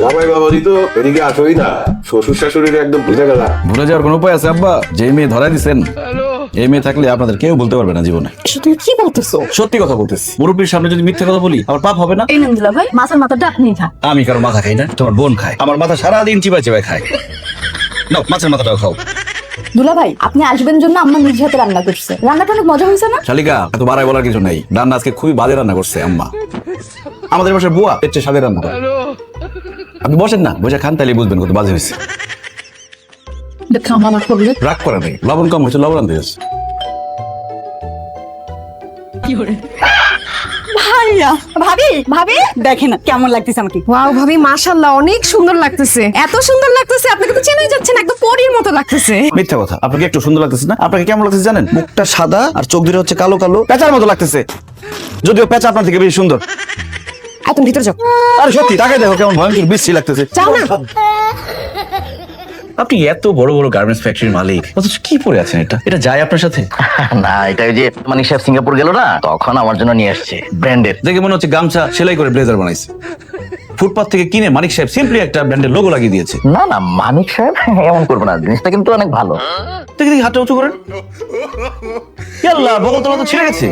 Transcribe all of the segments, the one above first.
জামাই বাবাজি তো এদিকে আসোই না, শ্বশুর শাশুড়ির একদম ভুলে গেলা। ভুলে যাওয়ার কোনো উপায় আছে আব্বা? যে মেয়ে ধরাই দিচ্ছেন এই মেয়ে থাকলে আপনাদের কেউ বলতে পারবে না জীবনে। তুমি কি বলতেছো? সত্যি কথা বলতেছি, মুরব্বীর সামনে যদি মিথ্যে কথা বলি আমার পাপ হবে না? এই নেন দুলা ভাই, মাছের মাথাটা আপনি খান। আমি কারো মাথা খাই না, তোমার বোন খায়। আমার মাথা সারাদিন চিবাই চিবাই খায়। নাও মাছের মাথাটাও খাও। দুলা ভাই, আপনি আসবেন জন্য আম্মা নিজ হাতে রান্না করছে। রান্নাটা অনেক মজা হয়েছে না? শালিকা এত বাড়াই বলার কিছু নেই, রান্না আজকে খুবই বাজে রান্না করছে আম্মা। আমাদের বাসার বুয়া এর চেয়ে স্বাদের রান্না করে। আপনি বসেন না, বসে খান, তাইলে বুঝবেন কত বাজে হয়েছে। খাওয়া করলে রাগ করে নেই, লবণ কম হয়েছে, লবণ আনতে গেছে। ভাইয়া ভাবি ভাবি দেখেন না কেমন লাগতেছে আমাকে। ওয়াও ভাবি মাশাআল্লাহ, অনেক সুন্দর লাগতেছে। এত সুন্দর লাগতেছে, আপনাকে তো চেনাই যাচ্ছে না, একদম পরীর মতো লাগতেছে। মিথ্যা কথা, আপনাকে একটু সুন্দর লাগতেছে না? আপনাকে কেমন লাগতেছে জানেন? মুখটা সাদা আর চোখ দুটো হচ্ছে কালো কালো, পেঁচার মতো লাগতেছে। যদিও পেঁচা আপনার থেকে বেশি সুন্দর। তুমি ভিতরে যাও। আরে সত্যি তাকে দেখো কেমন ভয়ঙ্কর বিশ্রী লাগতেছে। যাও না। আপনি এত বড় বড় গার্মেন্টস ফ্যাক্টরির মালিক, অথচ কি পরে আছেন? এটা যায় আপনার সাথে? না, এটা ওই যে মানিক সাহেব সিঙ্গাপুর গেল না, তখন আমার জন্য নিয়ে আসছে ব্র্যান্ডের। দেখে মনে হচ্ছে গামছা সেলাই করে ব্লেজার বানাইছে। ফুটপাথ থেকে কিনে মানিক সাহেব সিম্পলি একটা ব্র্যান্ডের লোগো লাগিয়ে দিয়েছে। না না, মানিক সাহেব এমন করবো না, জিনিসটা কিন্তু অনেক ভালো। দেখে দেখি হাতটা উঁচু করেন। ইয়াল্লাহ, বগল তলা তো ছিঁড়ে গেছে।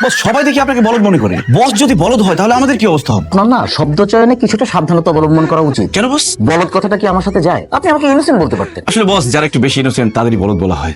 বস সবাই দেখি আপনাকে বলদ মনে করে। বস যদি বলদ হয় তাহলে আমাদের কি অবস্থা হবে? আপনার না শব্দ চয়নে কিছুটা সাবধানতা অবলম্বন করা উচিত। কেন বস? বলদ কথাটা কি আমার সাথে যায়? আপনি আমাকে ইনোসেন্ট বলতে পারতেন। আসলে বস যারা একটু বেশি ইনোসেন্ট তাদেরই বলদ বলা হয়।